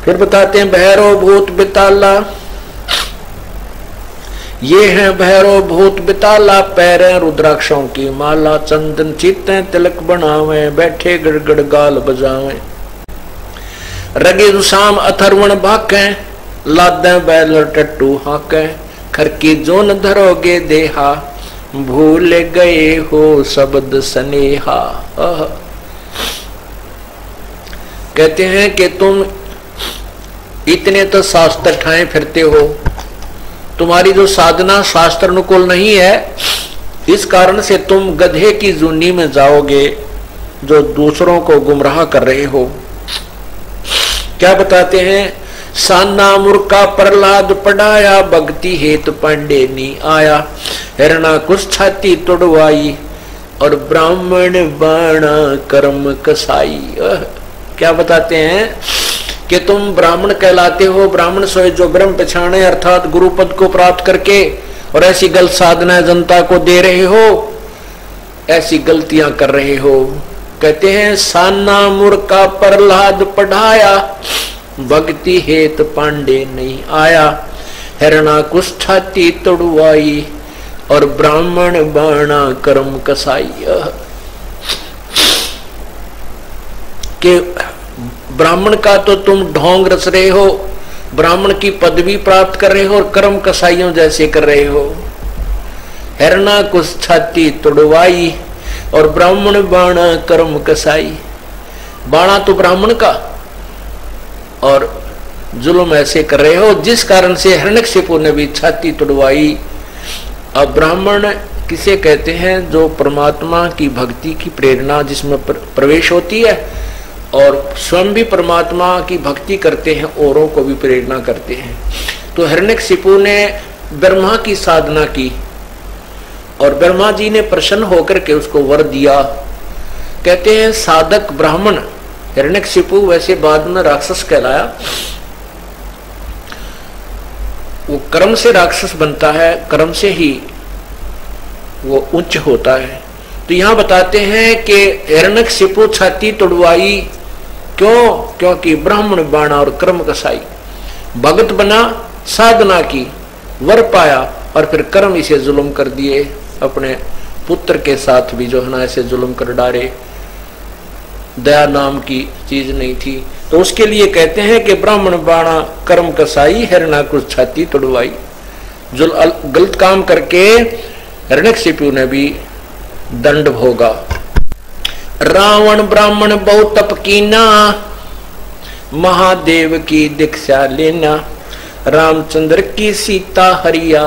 फिर बताते हैं भैरव भूत बिताला, ये है भैरव भूत बिताला, पैरें रुद्राक्षों की माला, चंदन चित्ते तिलक बनावे, बैठे गड़गड़ गाल बजावे, रगे दुसाम अथर्वण भाके, लादे बैल टट्टू हाके, खर की जोन धरोगे देहा, भूल गए हो शब्द स्नेहा। कहते हैं कि तुम इतने तो शास्त्र ठाए फिरते हो, तुम्हारी जो साधना शास्त्र अनुकूल नहीं है, इस कारण से तुम गधे की जूनी में जाओगे जो दूसरों को गुमराह कर रहे हो। क्या बताते हैं, साना मूर्खा प्रहलाद पढ़ाया, भक्ति हेतु पांडे नी आया, हिरणा कुछ छाती तोड़वाई, और ब्राह्मण बाणा कर्म कसाई। क्या बताते हैं कि तुम ब्राह्मण कहलाते हो, ब्राह्मण सोए जो ब्रह्म पहचाने अर्थात गुरु पद को प्राप्त करके, और ऐसी गलत साधना जनता को दे रहे हो, ऐसी गलतियां कर रहे हो। कहते हैं साना मूर्खा प्रहलाद पढ़ाया, भक्ति हेत पांडे नहीं आया, हिरणा कुछ छाती तोड़वाई, और ब्राह्मण बाणा कर्म कसाई। के ब्राह्मण का तो तुम ढोंग रच रहे हो, ब्राह्मण की पदवी प्राप्त कर रहे हो, और कर्म कसाइयों जैसे कर रहे हो। हिरणा कुछ छाती तोड़वाई, और ब्राह्मण बाणा कर्म कसाई। बाणा तो ब्राह्मण का, और जुल्म ऐसे कर रहे हो जिस कारण से हिरण्यकशिपु ने भी छाती तोड़वाई। अब ब्राह्मण किसे कहते हैं, जो परमात्मा की भक्ति की प्रेरणा जिसमें प्रवेश होती है, और स्वयं भी परमात्मा की भक्ति करते हैं, औरों को भी प्रेरणा करते हैं। तो हिरण्यकशिपु ने ब्रह्मा की साधना की, और ब्रह्मा जी ने प्रसन्न होकर के उसको वर दिया। कहते हैं साधक ब्राह्मण, हिरण्यकशिपु वैसे बाद में राक्षस कहलाया, वो कर्म से राक्षस बनता है, कर्म से ही वो उच्च होता है। तो यहां बताते हैं कि हिरण्यकशिपु छाती तोड़वाई, क्यों? क्योंकि ब्राह्मण बाणा और कर्म कसाई। भगत बना, साधना की, वर पाया, और फिर कर्म इसे जुल्म कर दिए। अपने पुत्र के साथ भी जो है ना ऐसे जुल्म कर डाले, दया नाम की चीज नहीं थी। तो उसके लिए कहते हैं कि ब्राह्मण बाणा कर्म कसाई, हिरणा कुछ छाती तोड़वाई। जो गलत काम करके हिरण्यकशिपु ने भी दंड भोगा। रावण ब्राह्मण बहुत तप कीना, महादेव की दीक्षा लेना, रामचंद्र की सीता हरिया,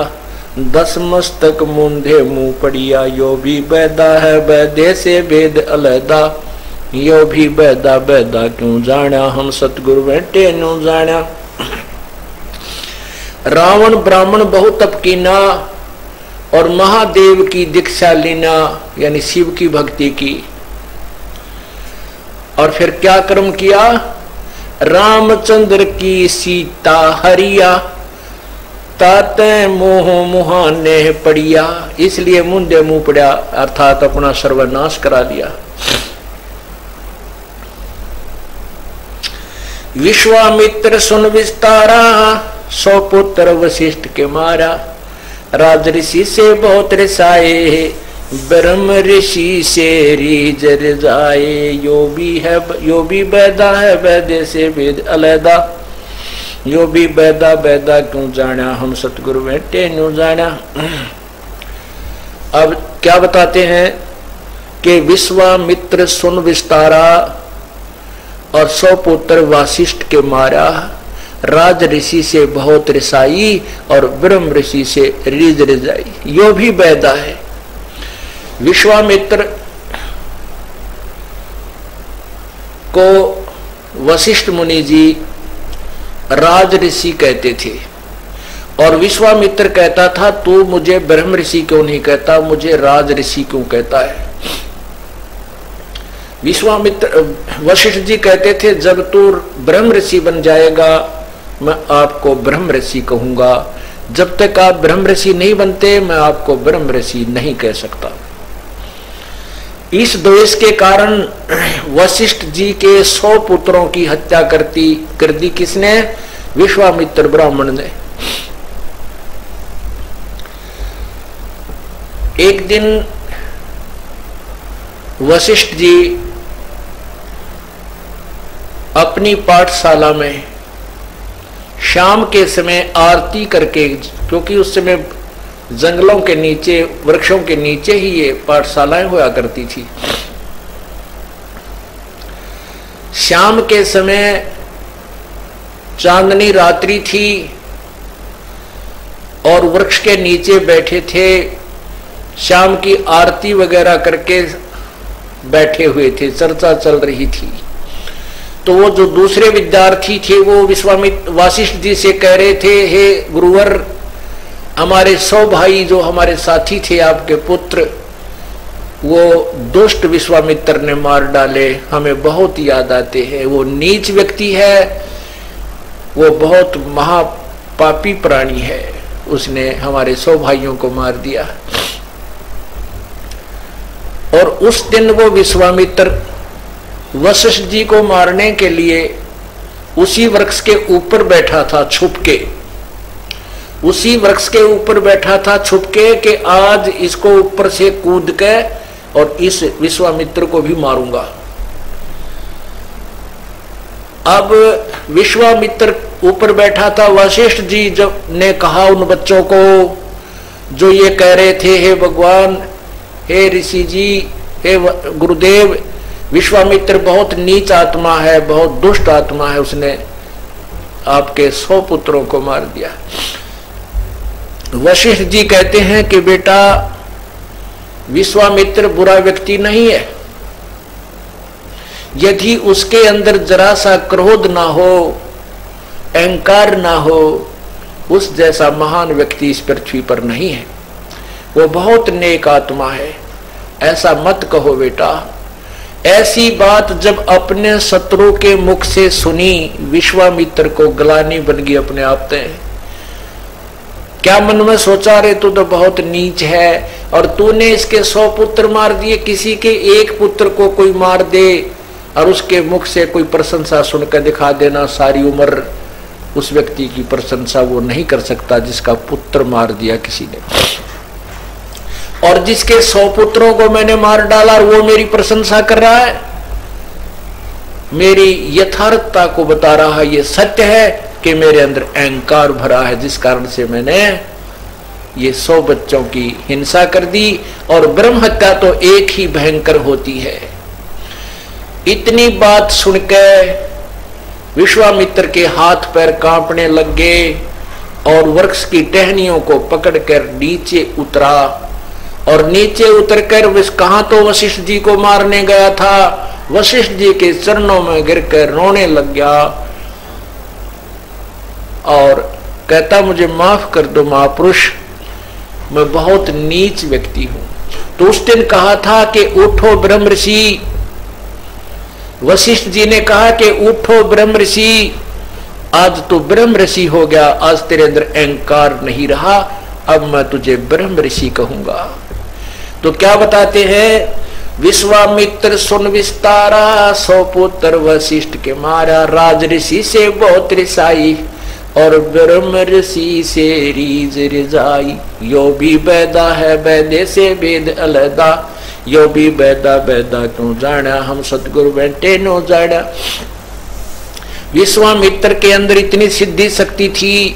10 मस्तक मूंधे मुंह पड़िया, यो भी बैदा है बैदे से वेद अलहदा, यो भी बैदा बैदा क्यों जाना, हम सतगुरु बैठे नु जाना। रावण ब्राह्मण बहुत तप कीना, और महादेव की दीक्षा लेना, यानी शिव की भक्ति की। और फिर क्या कर्म किया, रामचंद्र की सीता हरिया, ताते मोह मुहाने पड़िया, इसलिए मुंडे मुंह पड़ा, अर्थात अपना सर्वनाश करा लिया। विश्वामित्र सुन विस्तारा, 100 पुत्र वशिष्ठ के मारा, राज ऋषि से बहुत रिसाए, ब्रह्म ऋषि से रीज जाए, यो भी बैदा है बैदे से वेद अलहदा, यो भी बैदा बैदा क्यों जाना, हम सतगुरु बैठे नु जाना। अब क्या बताते हैं कि विश्वामित्र सुन विस्तारा, और 100 पुत्र वशिष्ठ के मारा, राज ऋषि से बहुत रिसाई, और ब्रह्म ऋषि से रीज रिजाई, यो भी बैदा है। विश्वामित्र को वशिष्ठ मुनि जी राज ऋषि कहते थे, और विश्वामित्र कहता था तू मुझे ब्रह्म ऋषि क्यों नहीं कहता, मुझे राज ऋषि क्यों कहता है। विश्वामित्र वशिष्ठ जी कहते थे जब तू ब्रह्म ऋषि बन जाएगा मैं आपको ब्रह्म ऋषि कहूंगा, जब तक आप ब्रह्म ऋषि नहीं बनते मैं आपको ब्रह्म ऋषि नहीं कह सकता। इस द्वेष के कारण वशिष्ठ जी के 100 पुत्रों की हत्या कर दी। किसने? विश्वामित्र ब्राह्मण ने। एक दिन वशिष्ठ जी अपनी पाठशाला में शाम के समय आरती करके, क्योंकि उस समय जंगलों के नीचे, वृक्षों के नीचे ही ये पाठशालाएं हुआ करती थी। शाम के समय चांदनी रात्रि थी और वृक्ष के नीचे बैठे थे, शाम की आरती वगैरह करके बैठे हुए थे, चर्चा चल रही थी। तो वो जो दूसरे विद्यार्थी थे वो विश्वामित्र वशिष्ठ जी से कह रहे थे, हे गुरुवर, हमारे 100 भाई जो हमारे साथी थे, आपके पुत्र, वो दुष्ट विश्वामित्र ने मार डाले, हमें बहुत याद आते हैं। वो नीच व्यक्ति है, वो बहुत महापापी प्राणी है, उसने हमारे 100 भाइयों को मार दिया। और उस दिन वो विश्वामित्र वशिष्ठ जी को मारने के लिए उसी वृक्ष के ऊपर बैठा था छुप के, उसी वृक्ष के ऊपर बैठा था छुप के कि आज इसको ऊपर से कूद के और इस विश्वामित्र को भी मारूंगा। अब विश्वामित्र ऊपर बैठा था, वशिष्ठ जी जब ने कहा उन बच्चों को जो ये कह रहे थे, हे भगवान, हे ऋषि जी, हे गुरुदेव, विश्वामित्र बहुत नीच आत्मा है, बहुत दुष्ट आत्मा है, उसने आपके 100 पुत्रों को मार दिया। वशिष्ठ जी कहते हैं कि बेटा, विश्वामित्र बुरा व्यक्ति नहीं है। यदि उसके अंदर जरा सा क्रोध ना हो, अहंकार ना हो, उस जैसा महान व्यक्ति इस पृथ्वी पर नहीं है। वो बहुत नेक आत्मा है, ऐसा मत कहो बेटा। ऐसी बात जब अपने शत्रु के मुख से सुनी, विश्वामित्र को ग्लानि बन गई अपने आप में। क्या मन में सोचा, रे तू तो बहुत नीच है और तूने इसके 100 पुत्र मार दिए, किसी के एक पुत्र को कोई मार दे और उसके मुख से कोई प्रशंसा सुनकर दिखा देना, सारी उम्र उस व्यक्ति की प्रशंसा वो नहीं कर सकता जिसका पुत्र मार दिया किसी ने। और जिसके 100 पुत्रों को मैंने मार डाला और वो मेरी प्रशंसा कर रहा है, मेरी यथार्थता को बता रहा है। ये सत्य है कि मेरे अंदर अहंकार भरा है, जिस कारण से मैंने ये 100 बच्चों की हिंसा कर दी। और ब्रह्म हत्या तो एक ही भयंकर होती है। इतनी बात सुनकर विश्वामित्र के हाथ पैर कांपने लग गए और वृक्ष की टहनियों को पकड़कर नीचे उतरा। और नीचे उतरकर कहां तो वशिष्ठ जी को मारने गया था, वशिष्ठ जी के चरणों में गिरकर रोने लग गया और कहता, मुझे माफ कर दो महापुरुष, मैं बहुत नीच व्यक्ति हूं। तो उस दिन कहा था कि उठो ब्रह्म ऋषि। वशिष्ठ जी ने कहा कि उठो ब्रह्म ऋषि, आज तू ब्रह्म ऋषि हो गया, आज तेरे अंदर अहंकार नहीं रहा, अब मैं तुझे ब्रह्म ऋषि कहूंगा। तो क्या बताते हैं, विश्वामित्र सुन विस्तारा, 100 पुत्र वशिष्ठ के मारा, राज ऋषि से बहुत रिसाई और ब्रह्म ऋषि से रीज रिजाई। यो भी बैदा है बैदे से वेद अलदा, यो भी बैदा बैदा क्यों जाना, हम सतगुरु बैठे नो जाना। विश्वामित्र के अंदर इतनी सिद्धि शक्ति थी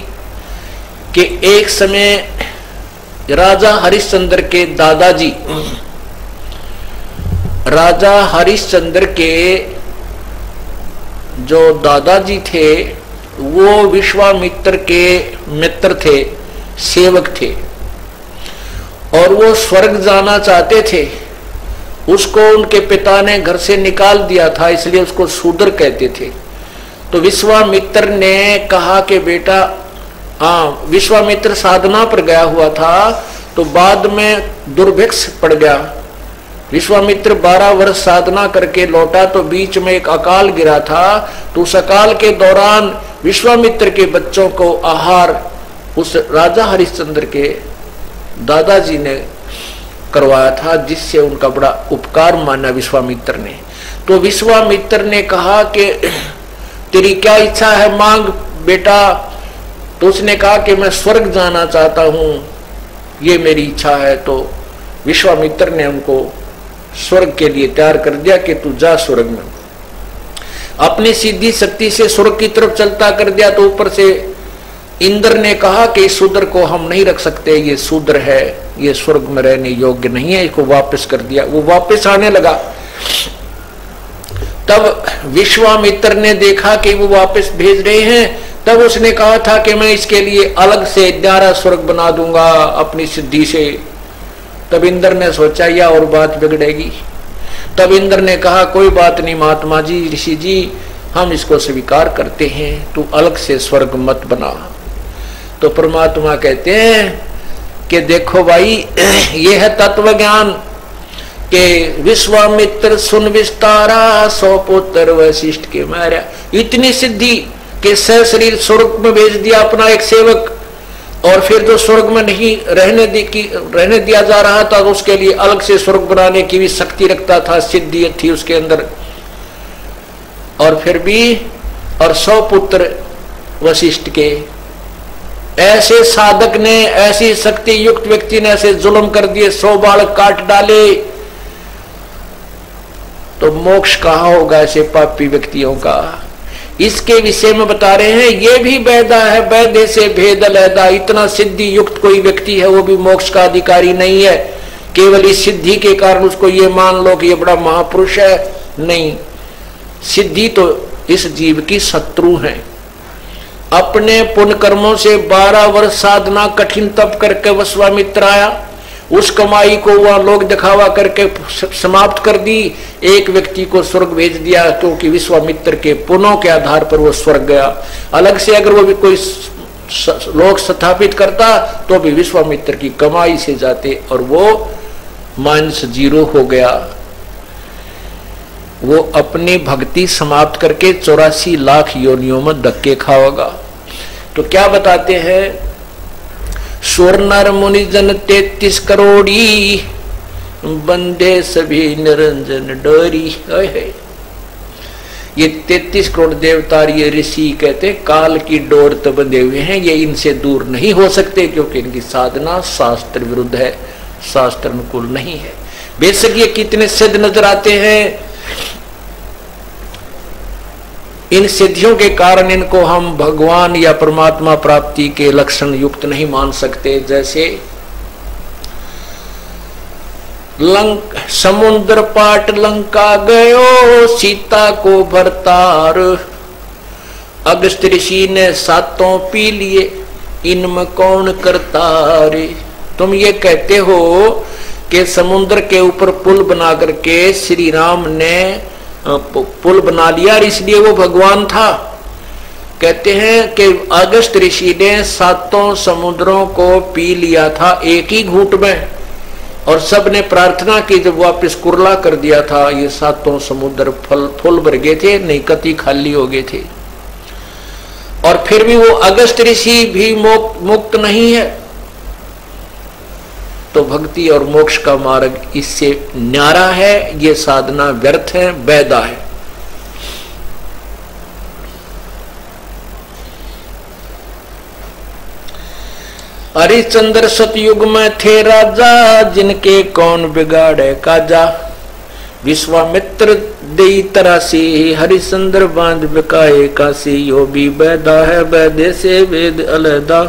कि एक समय राजा हरिश्चंद्र के दादाजी, राजा हरिश्चंद्र के जो दादाजी थे वो विश्वामित्र के मित्र थे, सेवक थे और वो स्वर्ग जाना चाहते थे। उसको उनके पिता ने घर से निकाल दिया था, इसलिए उसको शूद्र कहते थे। तो विश्वामित्र ने कहा कि बेटा, विश्वामित्र साधना पर गया हुआ था तो बाद में दुर्भिक्ष पड़ गया। विश्वामित्र 12 वर्ष साधना करके लौटा तो बीच में एक अकाल गिरा था। तो उस अकाल के दौरान विश्वामित्र के बच्चों को आहार उस राजा हरिश्चंद्र के दादाजी ने करवाया था, जिससे उनका बड़ा उपकार माना विश्वामित्र ने। तो विश्वामित्र ने कहा कि तेरी क्या इच्छा है, मांग बेटा। तो उसने कहा कि मैं स्वर्ग जाना चाहता हूं, ये मेरी इच्छा है। तो विश्वामित्र ने उनको स्वर्ग के लिए तैयार कर दिया कि तू जा स्वर्ग में। अपनी सीधी शक्ति से स्वर्ग की तरफ चलता कर दिया। तो ऊपर से इंद्र ने कहा कि इस शूद्र को हम नहीं रख सकते, ये शूद्र है, ये स्वर्ग में रहने योग्य नहीं है, इसको वापस कर दिया। वो वापस आने लगा। तब विश्वामित्र ने देखा कि वो वापस भेज रहे हैं, तब उसने कहा था कि मैं इसके लिए अलग से 11 स्वर्ग बना दूंगा अपनी सिद्धि से। तब इंद्र ने सोचा यह और बात बिगड़ेगी। तब इंद्र ने कहा कोई बात नहीं महात्मा जी, ऋषि जी, हम इसको स्वीकार करते हैं, तू अलग से स्वर्ग मत बना। तो परमात्मा कहते हैं कि देखो भाई, ये है तत्व ज्ञान के विश्वामित्र सुन विस्तारा, 100 पुत्र वशिष्ठ के मारा। इतनी सिद्धि कि सशरीर स्वर्ग में भेज दिया अपना एक सेवक, और फिर जो स्वर्ग में नहीं रहने दिया जा रहा था, तो उसके लिए अलग से स्वर्ग बनाने की भी शक्ति रखता था, सिद्धि थी उसके अंदर। और फिर भी 100 पुत्र वशिष्ठ के, ऐसे साधक ने, ऐसी शक्ति युक्त व्यक्ति ने ऐसे जुल्म कर दिए, 100 बालक काट डाले, तो मोक्ष कहाँ होगा ऐसे पापी व्यक्तियों का। इसके विषय में बता रहे हैं, ये भी वैदा है, वैदे से भेद अलैदा। इतना सिद्धि युक्त कोई व्यक्ति है, वो भी मोक्ष का अधिकारी नहीं है। केवल इस सिद्धि के कारण उसको ये मान लो कि ये बड़ा महापुरुष है, नहीं। सिद्धि तो इस जीव की शत्रु है। अपने पुण्य कर्मों से 12 वर्ष साधना कठिन तप करके विश्वामित्र आया, उस कमाई को वह लोग दिखावा करके समाप्त कर दी। एक व्यक्ति को स्वर्ग भेज दिया, क्योंकि विश्वामित्र के पुण्यों के आधार पर वो स्वर्ग गया। अलग से अगर वो भी कोई लोग स्थापित करता, तो भी विश्वामित्र की कमाई से जाते, और वो -0 हो गया। वो अपनी भक्ति समाप्त करके 84 लाख योनियों में धक्के खाएगा। तो क्या बताते हैं, सुर नर मुनि जन 33 करोड़ी, बंदे सभी निरंजन डोरी। ये 33 करोड़ देवता, ये ऋषि कहते काल की डोर तो बंधे हुए हैं, ये इनसे दूर नहीं हो सकते, क्योंकि इनकी साधना शास्त्र विरुद्ध है, शास्त्र अनुकूल नहीं है। बेशक ये कितने सिद्ध नजर आते हैं, इन सिद्धियों के कारण इनको हम भगवान या परमात्मा प्राप्ति के लक्षण युक्त नहीं मान सकते। जैसे समुद्र पाट लंका गयो, सीता को भरतार, अगस्त ऋषि ने 7 पी लिए, इनमें कौन करतार। तुम ये कहते हो कि समुद्र के ऊपर पुल बना करके श्री राम ने पुल बना लिया, इसलिए वो भगवान था। कहते हैं कि अगस्त ऋषि ने 7 समुद्रों को पी लिया था एक ही घूंट में, और सब ने प्रार्थना की, जब वापस कुरला कर दिया था, ये 7 समुद्र फुल भर गए थे, नहीं कति खाली हो गए थे। और फिर भी वो अगस्त ऋषि भी मुक्त नहीं है। तो भक्ति और मोक्ष का मार्ग इससे न्यारा है, ये साधना व्यर्थ है, वैदा है। हरिश्चंद्र सतयुग में थे राजा, जिनके कौन बिगाड़े काजा। विश्वामित्र दे तरासी, हरिश्चंद्र बांध बिकाए काशी। यो भी वैदा है, वैदे से वेद अलैदा।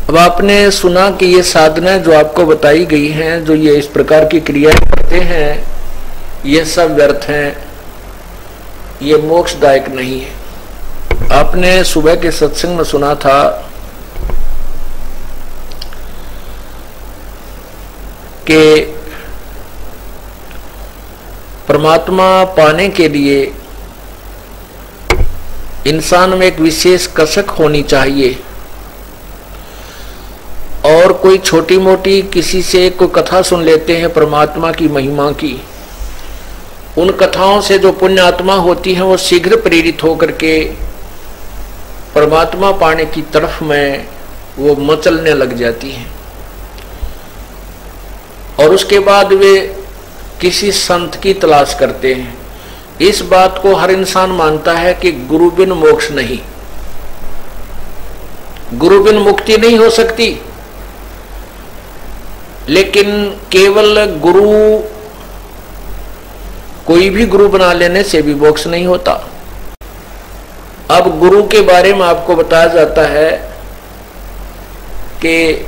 अब आपने सुना कि ये साधनाएं जो आपको बताई गई हैं, जो ये इस प्रकार की क्रियाएं करते हैं, ये सब व्यर्थ हैं, ये मोक्षदायक नहीं है। आपने सुबह के सत्संग में सुना था कि परमात्मा पाने के लिए इंसान में एक विशेष कसक होनी चाहिए, और कोई छोटी मोटी किसी से कोई कथा सुन लेते हैं परमात्मा की महिमा की, उन कथाओं से जो पुण्य आत्मा होती है वो शीघ्र प्रेरित होकर के परमात्मा पाने की तरफ में वो मचलने लग जाती है। और उसके बाद वे किसी संत की तलाश करते हैं। इस बात को हर इंसान मानता है कि गुरु बिन मोक्ष नहीं, गुरु बिन मुक्ति नहीं हो सकती। लेकिन केवल गुरु, कोई भी गुरु बना लेने से भी मोक्ष नहीं होता। अब गुरु के बारे में आपको बताया जाता है कि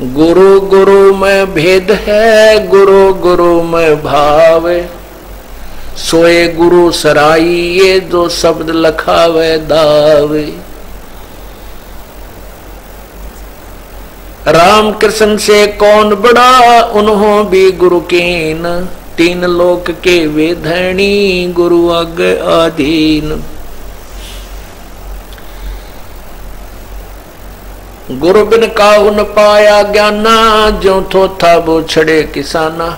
गुरु गुरु में भेद है, गुरु गुरु में भाव, सोए गुरु सराई ये जो शब्द लखावे दावे। राम कृष्ण से कौन बड़ा, उन्हों भी गुरु कीन, तीन लोक के वे धनी, गुरु अग अधीन। गुरु बिन काहू न पाया ज्ञाना, जो थो था वो छड़े किसाना।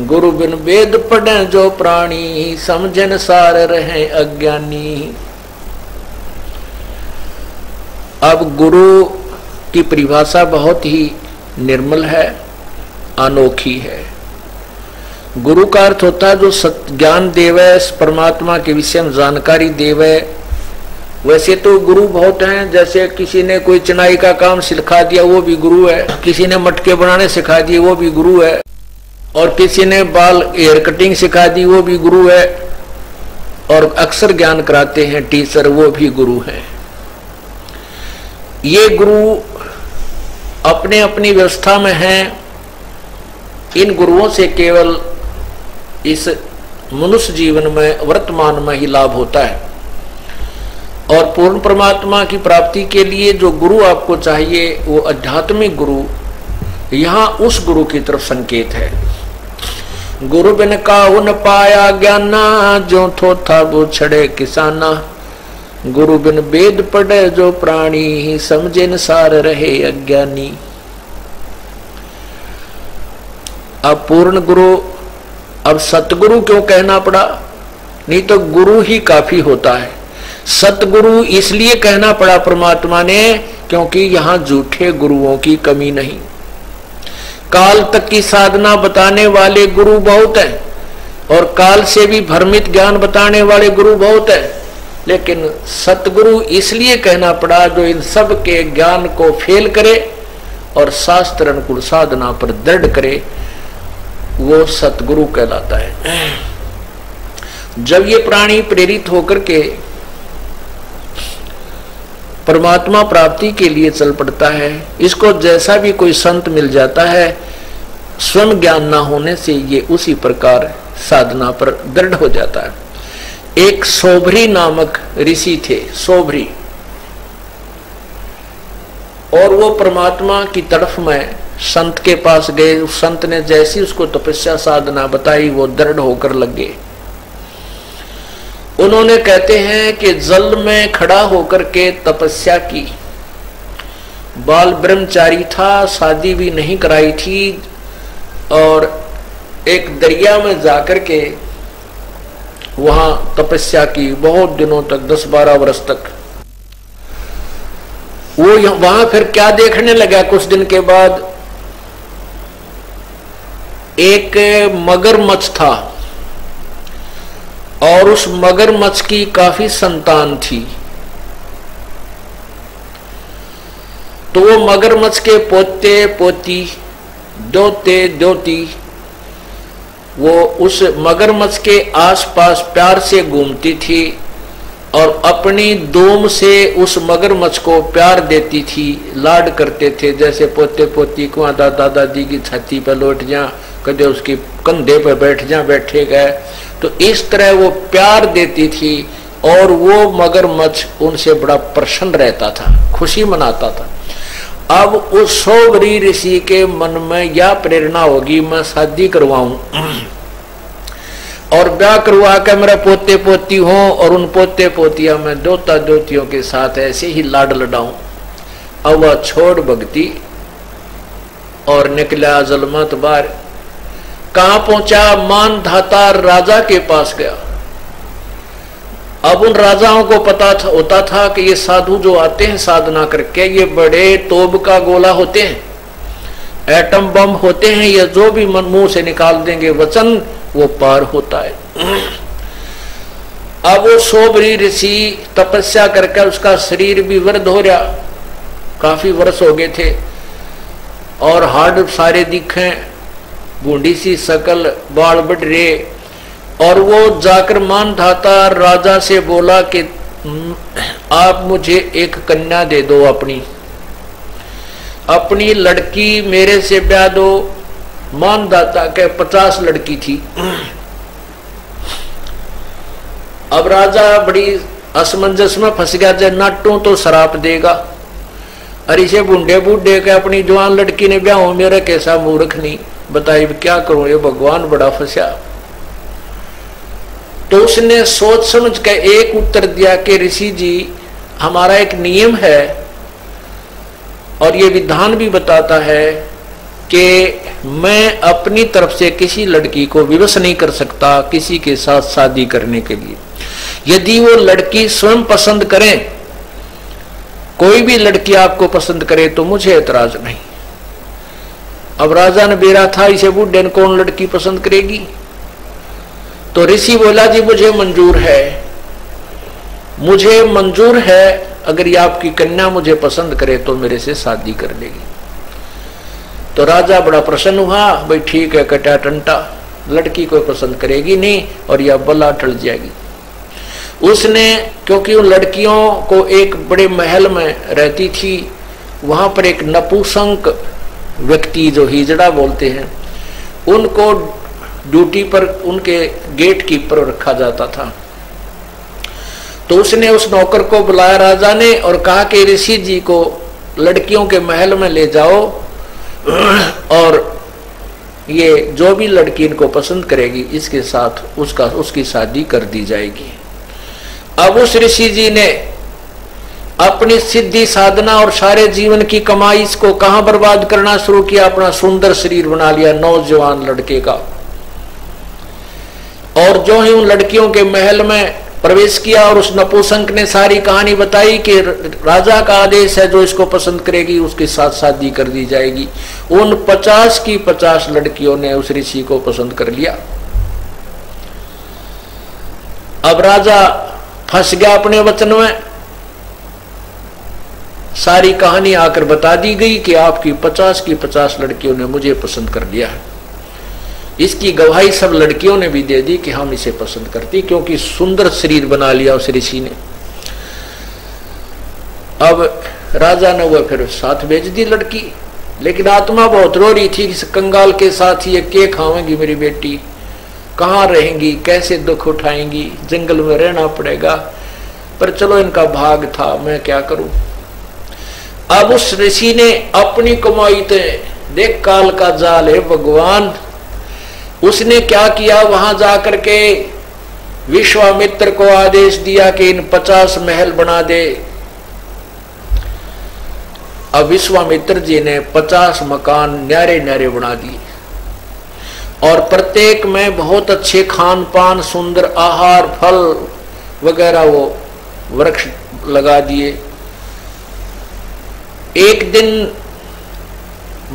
गुरु बिन वेद पढ़े जो प्राणी, समझन सार रहे अज्ञानी। अब गुरु की परिभाषा बहुत ही निर्मल है, अनोखी है। गुरु का अर्थ होता है जो सत्य ज्ञान देवे, परमात्मा के विषय में जानकारी देवे। वैसे तो गुरु बहुत हैं, जैसे किसी ने कोई चिनाई का काम सिखा दिया वो भी गुरु है, किसी ने मटके बनाने सिखा दिए वो भी गुरु है, और किसी ने बाल हेयर कटिंग सिखा दी वो भी गुरु है, और अक्सर ज्ञान कराते हैं टीचर वो भी गुरु हैं। ये गुरु अपने अपनी व्यवस्था में हैं। इन गुरुओं से केवल इस मनुष्य जीवन में वर्तमान में ही लाभ होता है, और पूर्ण परमात्मा की प्राप्ति के लिए जो गुरु आपको चाहिए वो आध्यात्मिक गुरु, यहाँ उस गुरु की तरफ संकेत है। गुरु बिन काहू न पाया ज्ञाना, जो थो था वो छड़े किसाना। गुरु बिन वेद पढ़े जो प्राणी, समझे न सार रहे अज्ञानी। अब पूर्ण गुरु, अब सतगुरु क्यों कहना पड़ा? नहीं तो गुरु ही काफी होता है। सतगुरु इसलिए कहना पड़ा परमात्मा ने क्योंकि यहां झूठे गुरुओं की कमी नहीं। काल तक की साधना बताने वाले गुरु बहुत हैं, और काल से भी भ्रमित ज्ञान बताने वाले गुरु बहुत हैं, लेकिन सतगुरु इसलिए कहना पड़ा जो इन सब के ज्ञान को फेल करे और शास्त्र अनुकूल साधना पर दृढ़ करे, वो सतगुरु कहलाता है। जब ये प्राणी प्रेरित होकर के परमात्मा प्राप्ति के लिए चल पड़ता है, इसको जैसा भी कोई संत मिल जाता है, स्वयं ज्ञान ना होने से ये उसी प्रकार साधना पर दृढ़ हो जाता है। एक सोभरी नामक ऋषि थे, सोभरी, और वो परमात्मा की तरफ में संत के पास गए। उस संत ने जैसी उसको तपस्या साधना बताई वो दृढ़ होकर लग गए। उन्होंने कहते हैं कि जल में खड़ा होकर के तपस्या की। बाल ब्रह्मचारी था, शादी भी नहीं कराई थी, और एक दरिया में जाकर के वहां तपस्या की बहुत दिनों तक, 10-12 वर्ष तक। वो वहां फिर क्या देखने लगा, कुछ दिन के बाद एक मगरमच्छ था, और उस मगरमच्छ की काफी संतान थी। तो वो मगरमच्छ के पोते पोती, दोते दोती, वो उस मगरमच्छ के आसपास प्यार से घूमती थी और अपनी दोम से उस मगरमच्छ को प्यार देती थी, लाड करते थे। जैसे पोते पोती को दादा दादी की छाती पर लौट जा, कदे उसकी कंधे पर बैठ जा, बैठे गए, तो इस तरह वो प्यार देती थी, और वो मगरमच्छ उनसे बड़ा प्रसन्न रहता था, खुशी मनाता था। अब उस सोभरी ऋषि के मन में यह प्रेरणा होगी, मैं शादी करवाऊं और ब्याह करवा के मेरा पोते पोती हो, और उन पोते पोतिया में दोता दोतियों के साथ ऐसे ही लाड लडाऊं। अब वह छोड़ भक्ति और निकला जुल्मत बार। कहां पहुंचा? मान धाता राजा के पास गया। अब उन राजाओं को पता होता था कि ये साधु जो आते हैं साधना करके, ये बड़े तोब का गोला होते हैं, एटम बम होते हैं, या जो भी मन मुंह से निकाल देंगे वचन वो पार होता है। अब वो सोबरी ऋषि तपस्या करके उसका शरीर भी वृद्ध हो रहा, काफी वर्ष हो गए थे, और हाड़ सारे दिखे, बूढ़ी सी शकल, बाल बढ़ रहे, और वो जाकर मानधाता राजा से बोला कि आप मुझे एक कन्या दे दो, अपनी लड़की मेरे से ब्याह दो। मानधाता के 50 लड़की थी। अब राजा बड़ी असमंजस में फंस गया, जब नाटू तो शराप देगा, अरे इसे बूढ़े बूढ़े के अपनी जवान लड़की ने ब्याह हो, मेरा कैसा मूर्ख नहीं, बताइए क्या करूं, ये भगवान बड़ा फंसा। तो उसने सोच समझ के एक उत्तर दिया कि ऋषि जी, हमारा एक नियम है और ये विधान भी बताता है कि मैं अपनी तरफ से किसी लड़की को विवश नहीं कर सकता किसी के साथ शादी करने के लिए। यदि वो लड़की स्वयं पसंद करे, कोई भी लड़की आपको पसंद करे तो मुझे एतराज नहीं। अब राजा ने बेरा था, इसे बूढ़े ने कौन लड़की पसंद करेगी। तो ऋषि बोला, जी मुझे मंजूर है, अगर ये आपकी कन्या मुझे पसंद करे तो मेरे से शादी कर लेगी। तो राजा बड़ा प्रसन्न हुआ, भाई ठीक है, कटा टंटा, लड़की को पसंद करेगी नहीं और यह बला टल जाएगी। उसने, क्योंकि उन लड़कियों को एक बड़े महल में रहती थी, वहां पर एक नपुंसक व्यक्ति जो हिजड़ा बोलते हैं, उनको ड्यूटी पर उनके गेट कीपर रखा जाता था। तो उसने उस नौकर को बुलाया राजा ने और कहा कि ऋषि जी को लड़कियों के महल में ले जाओ और ये जो भी लड़की इनको पसंद करेगी इसके साथ उसकी शादी कर दी जाएगी। अब उस ऋषि जी ने अपनी सिद्धि साधना और सारे जीवन की कमाई को कहां बर्बाद करना शुरू किया, अपना सुंदर शरीर बना लिया नौजवान लड़के का। और जो ही उन लड़कियों के महल में प्रवेश किया और उस नपुंसक ने सारी कहानी बताई कि राजा का आदेश है, जो इसको पसंद करेगी उसके साथ शादी कर दी जाएगी। उन 50 की 50 लड़कियों ने उस ऋषि को पसंद कर लिया। अब राजा फंस गया अपने वचन में, सारी कहानी आकर बता दी गई कि आपकी 50 की 50 लड़कियों ने मुझे पसंद कर लिया है। इसकी गवाही सब लड़कियों ने भी दे दी कि हम इसे पसंद करती, क्योंकि सुंदर शरीर बना लिया उस ऋषि ने। अब राजा ने वो फिर साथ भेज दी लड़की, लेकिन आत्मा बहुत रो रही थी कि कंगाल के साथ ये के खावेंगी मेरी बेटी, कहाँ रहेंगी, कैसे दुख उठाएंगी, जंगल में रहना पड़ेगा। पर चलो इनका भाग था, मैं क्या करूं। अब उस ऋषि ने अपनी कमाई थे, देख काल का जाल है भगवान, उसने क्या किया, वहां जाकर के विश्वामित्र को आदेश दिया कि इन 50 महल बना दे। अब विश्वामित्र जी ने 50 मकान न्यारे न्यारे बना दिए और प्रत्येक में बहुत अच्छे खान पान, सुंदर आहार, फल वगैरह वो वृक्ष लगा दिए। एक दिन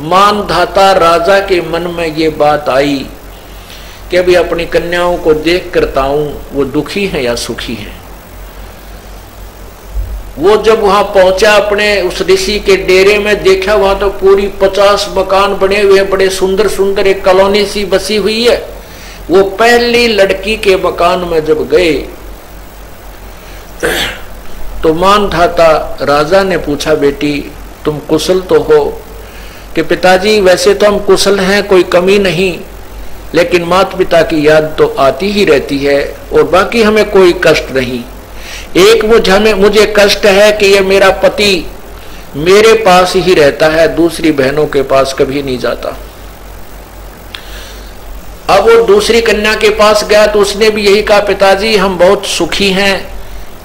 मानधाता राजा के मन में ये बात आई कि अभी अपनी कन्याओं को देख करता हूं वो दुखी हैं या सुखी हैं। वो जब वहां पहुंचा अपने उस ऋषि के डेरे में, देखा वहां तो पूरी 50 मकान बने हुए, बड़े सुंदर सुंदर, एक कॉलोनी सी बसी हुई है। वो पहली लड़की के मकान में जब गए तो मानधाता राजा ने पूछा, बेटी तुम कुशल तो हो? कि पिताजी वैसे तो हम कुशल हैं, कोई कमी नहीं, लेकिन माता पिता की याद तो आती ही रहती है और बाकी हमें कोई कष्ट नहीं। एक मुझे कष्ट है कि ये मेरा पति मेरे पास ही रहता है, दूसरी बहनों के पास कभी नहीं जाता। अब वो दूसरी कन्या के पास गया तो उसने भी यही कहा, पिताजी हम बहुत सुखी हैं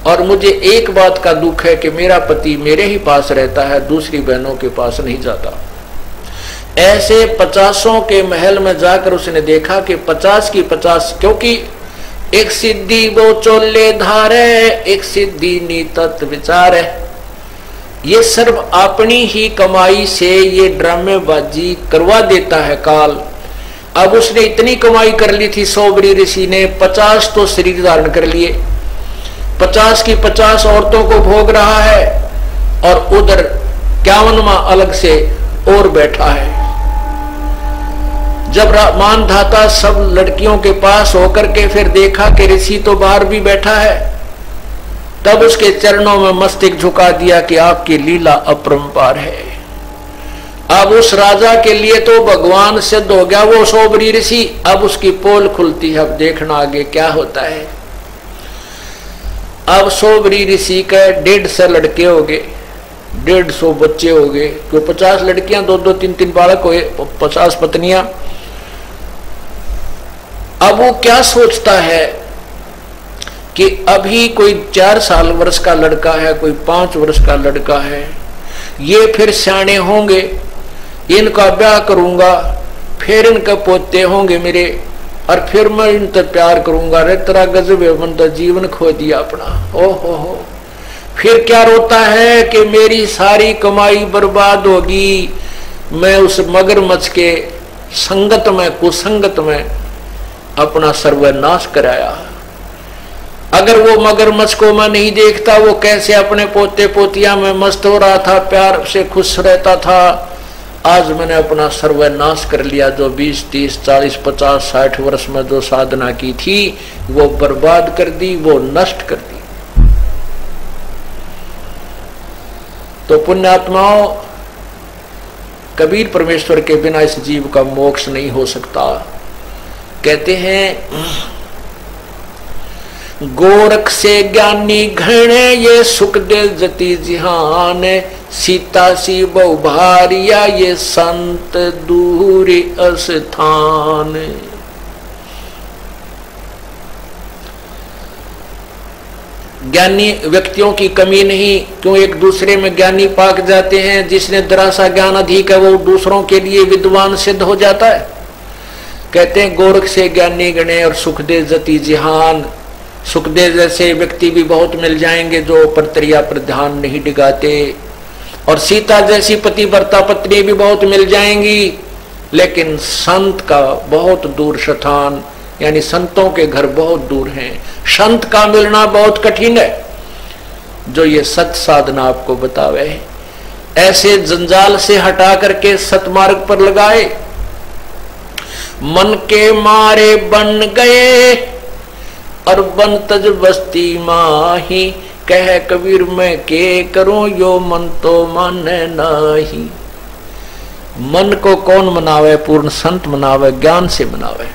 और मुझे एक बात का दुख है कि मेरा पति मेरे ही पास रहता है, दूसरी बहनों के पास नहीं जाता। ऐसे 50 के महल में जाकर उसने देखा कि 50 की 50, क्योंकि एक सिद्धि वो चोले धारे, एक सिद्धि नीतत विचार है। ये सर्व अपनी ही कमाई से ये ड्रामेबाजी करवा देता है काल। अब उसने इतनी कमाई कर ली थी सोबरी ऋषि ने, 50 तो शरीर धारण कर लिए, 50 की 50 औरतों को भोग रहा है, और उधर 51वां अलग से और बैठा है। जब मानधाता सब लड़कियों के पास होकर के फिर देखा कि ऋषि तो बाहर भी बैठा है, तब उसके चरणों में मस्तक झुका दिया कि आपकी लीला अपरंपार है। अब उस राजा के लिए तो भगवान सिद्ध हो गया वो सोबरी ऋषि। अब उसकी पोल खुलती है, अब देखना आगे क्या होता है। अब सोबरी ऋषि के 150 लड़के हो गए, 150 बच्चे हो गए, क्यों 50 लड़कियां, 2-2 3-3 बालक हुए, 50 पत्नियां। अब वो क्या सोचता है कि अभी कोई 4 साल वर्ष का लड़का है, कोई 5 वर्ष का लड़का है, ये फिर सियाने होंगे, इनका ब्याह करूंगा, फिर इनके पोते होंगे मेरे, और फिर मैं इनसे प्यार करूंगा। रे तेरा गजब है, मन तो जीवन खो दिया अपना। ओहो, फिर क्या रोता है कि मेरी सारी कमाई बर्बाद होगी, मैं उस मगरमच्छ के संगत में, कुसंगत में अपना सर्वनाश कराया। अगर वो मगरमच्छ को मैं नहीं देखता, वो कैसे अपने पोते पोतिया में मस्त हो रहा था, प्यार से खुश रहता था, आज मैंने अपना सर्वनाश कर लिया। जो 20, 30, 40, 50, 60 वर्ष में जो साधना की थी वो बर्बाद कर दी, वो नष्ट कर दी। तो पुण्यात्माओं, कबीर परमेश्वर के बिना इस जीव का मोक्ष नहीं हो सकता। कहते हैं गोरख से ज्ञानी घणे ये सुख दे जति जिहान, सीता सी बहु भारिया ये संत दूरी अस्थान। ज्ञानी व्यक्तियों की कमी नहीं, क्यों एक दूसरे में ज्ञानी पाक जाते हैं। जिसने जरा सा ज्ञान अधिक है वो दूसरों के लिए विद्वान सिद्ध हो जाता है। कहते हैं गोरख से ज्ञानी गणे और सुखदेव जति जिहान। सुखदेव जैसे व्यक्ति भी बहुत मिल जाएंगे जो परतरिया पर ध्यान नहीं डिगाते, और सीता जैसी पतिव्रता पत्नी भी बहुत मिल जाएंगी, लेकिन संत का बहुत दूर स्थान, यानी संतों के घर बहुत दूर हैं। संत का मिलना बहुत कठिन है, जो ये सत साधना आपको बतावे, ऐसे जंजाल से हटा करके सतमार्ग पर लगाए। मन के मारे बन गए और बन तज बस्ती माही, कह कबीर मैं के करूं यो मन तो माने नहीं। मन को कौन मनावे? पूर्ण संत मनावे, ज्ञान से मनावे।